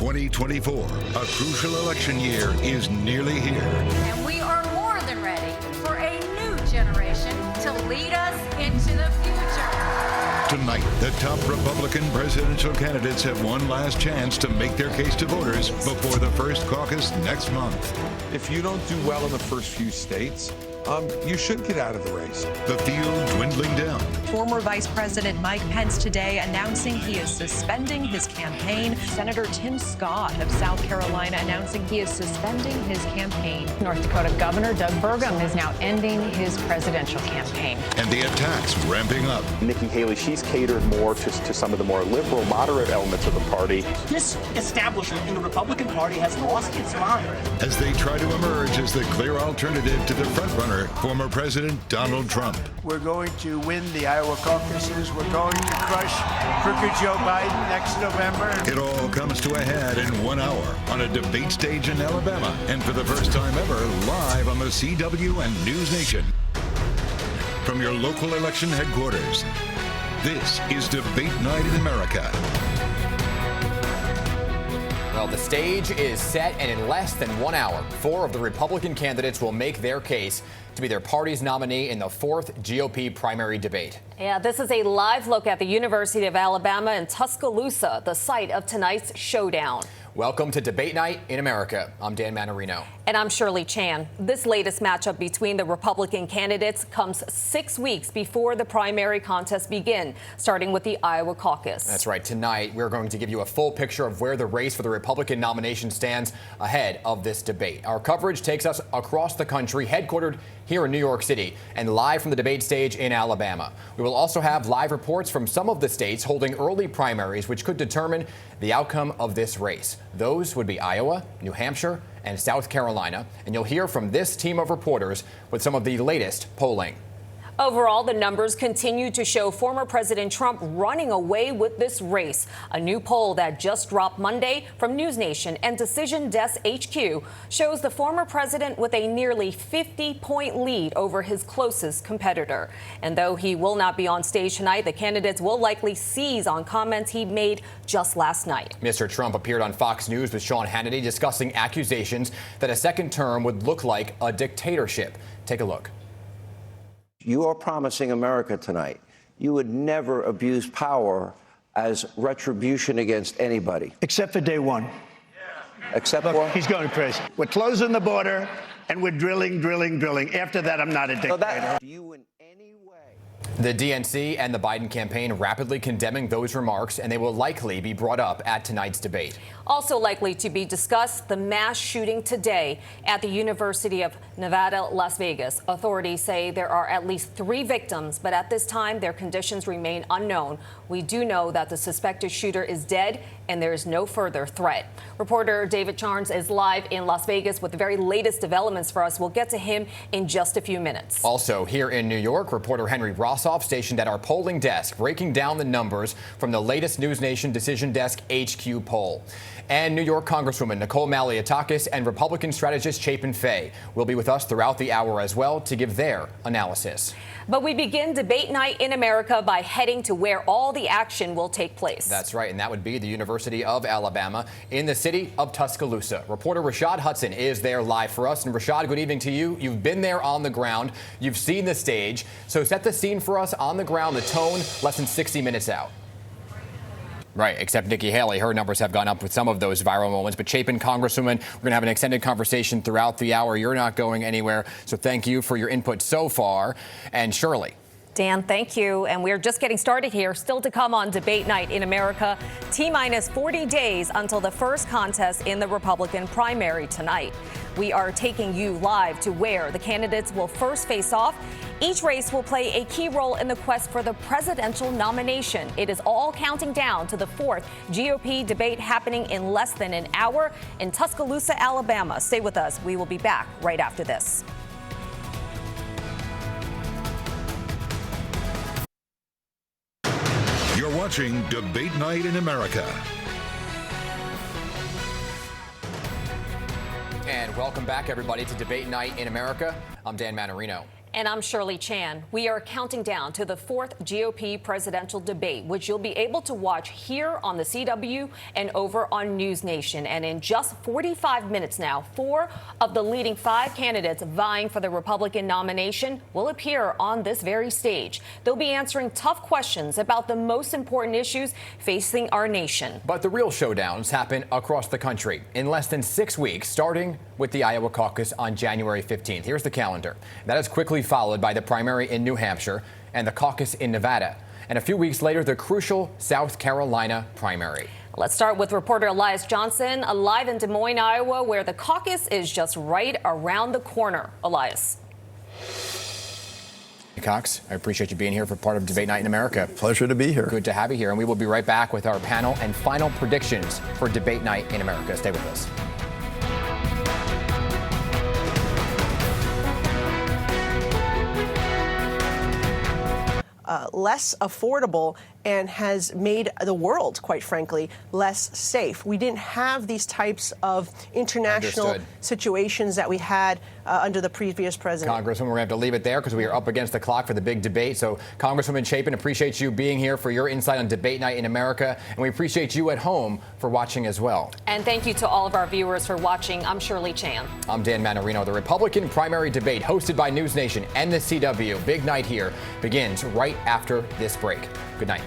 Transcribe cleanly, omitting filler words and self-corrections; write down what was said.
2024, a crucial election year, is nearly here. And we are more than ready for a new generation to lead us into the future. Tonight, the top Republican presidential candidates have one last chance to make their case to voters before the first caucus next month. If you don't do well in the first few states, you should get out of the race. The field dwindling down. Former Vice President Mike Pence today announcing he is suspending his campaign. Senator Tim Scott of South Carolina announcing he is suspending his campaign. North Dakota Governor Doug Burgum is now ending his presidential campaign. And the attacks ramping up. Nikki Haley, she's catered more to some of the more liberal, moderate elements of the party. This establishment in the Republican Party has lost its mind. As they try to emerge as the clear alternative to the frontrunner, former President Donald Trump. We're going to win the Iowa caucuses. We're going to crush crooked Joe Biden next November. It all comes to a head in 1 hour on a debate stage in Alabama, and for the first time ever, live on the CW and News Nation. From your local election headquarters, this is Debate Night in America. Well, the stage is set, and in less than 1 hour, 4 of the Republican candidates will make their case to be their party's nominee in the 4th GOP primary debate. Yeah, this is a live look at the University of Alabama in Tuscaloosa, the site of tonight's showdown. Welcome to Debate Night in America. I'm Dan Manarino. And I'm Shirley Chan. This latest matchup between the Republican candidates comes 6 weeks before the primary contests begin, starting with the Iowa caucus. That's right. Tonight, we're going to give you a full picture of where the race for the Republican nomination stands ahead of this debate. Our coverage takes us across the country, headquartered here in New York City, and live from the debate stage in Alabama. We will also have live reports from some of the states holding early primaries, which could determine the outcome of this race. Those would be Iowa, New Hampshire, and South Carolina. And you'll hear from this team of reporters with some of the latest polling. Overall, the numbers continue to show former President Trump running away with this race. A new poll that just dropped Monday from News Nation and Decision Desk HQ shows the former president with a nearly 50-point lead over his closest competitor. And though he will not be on stage tonight, the candidates will likely seize on comments he made just last night. Mr. Trump appeared on Fox News with Sean Hannity discussing accusations that a second term would look like a dictatorship. Take a look. You are promising America tonight you would never abuse power as retribution against anybody. Except for day one. Except Look, for? he's going crazy. We're closing the border, and we're drilling. After that, I'm not a dictator. Do you in any way? The DNC and the Biden campaign rapidly condemning those remarks, and they will likely be brought up at tonight's debate. Also likely to be discussed, the mass shooting today at the University of Nevada, Las Vegas. Authorities say there are at least 3 victims, but at this time, their conditions remain unknown. We do know that the suspected shooter is dead and there is no further threat. Reporter David Charnes is live in Las Vegas with the very latest developments for us. We'll get to him in just a few minutes. Also here in New York, reporter Henry Rossoff stationed at our polling desk, breaking down the numbers from the latest News Nation Decision Desk HQ poll. And New York Congresswoman Nicole Malliotakis and Republican strategist Chapin Fay will be with us throughout the hour as well to give their analysis. But we begin Debate Night in America by heading to where all the action will take place. That's right, and that would be the University of Alabama in the city of Tuscaloosa. Reporter Rashad Hudson is there live for us. And Rashad, good evening to you. You've been there on the ground. You've seen the stage. So set the scene for us on the ground, the tone, less than 60 minutes out. Right, except Nikki Haley, her numbers have gone up with some of those viral moments. But Chapin, Congresswoman, we're going to have an extended conversation throughout the hour. You're not going anywhere, so thank you for your input so far. And Shirley. Dan, thank you. And we're just getting started here. Still to come on Debate Night in America. T-minus 40 days until the first contest in the Republican primary tonight. We are taking you live to where the candidates will first face off. Each race will play a key role in the quest for the presidential nomination. It is all counting down to the 4th GOP debate happening in less than an hour in Tuscaloosa, Alabama. Stay with us. We will be back right after this. You're watching Debate Night in America. And welcome back, everybody, to Debate Night in America. I'm Dan Manarino. And I'm Shirley Chan. We are counting down to the fourth GOP presidential debate, which you'll be able to watch here on the CW and over on News Nation. And in just 45 minutes now, 4 of the leading 5 candidates vying for the Republican nomination will appear on this very stage. They'll be answering tough questions about the most important issues facing our nation. But the real showdowns happen across the country in less than 6 weeks, starting with the Iowa caucus on January 15th. Here's the calendar. That is quickly followed by the primary in New Hampshire and the caucus in Nevada. And a few weeks later, the crucial South Carolina primary. Let's start with reporter Elias Johnson, live in Des Moines, Iowa, where the caucus is just right around the corner. Elias. Cox, I appreciate you being here for part of Debate Night in America. Pleasure to be here. Good to have you here. And we will be right back with our panel and final predictions for Debate Night in America. Stay with us. Less affordable and has made the world, quite frankly, less safe. We didn't have these types of international situations that we had under the previous president. Congresswoman, we're going to have to leave it there because we are up against the clock for the big debate. So, Congresswoman Chapin, appreciate you being here for your insight on Debate Night in America. And we appreciate you at home for watching as well. And thank you to all of our viewers for watching. I'm Shirley Chan. I'm Dan Manarino. The Republican primary debate hosted by News Nation and the CW. Big night here begins right after this break. Good night.